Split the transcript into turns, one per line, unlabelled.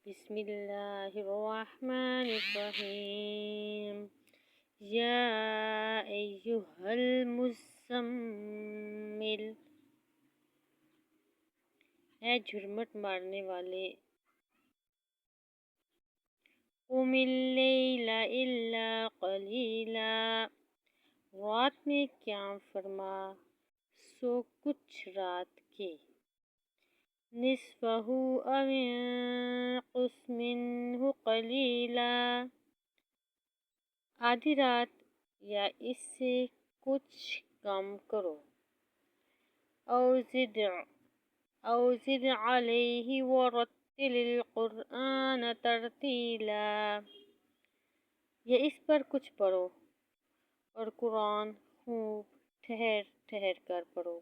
بسم اللہ الرحمن الرحیم یا ایہا المزمل، اے جھرمٹ مارنے والے، قم اللیل الا قلیلا، رات میں قیام فرما سو کچھ رات کے، نصفہ او انقص منہ قلیلا، آدھی رات یا اس سے کچھ کم کرو، او زد علیہ ورتل القرآن ترتیلا، یا اس پر کچھ پڑھو اور قرآن خوب ٹھہر ٹھہر کر پڑھو۔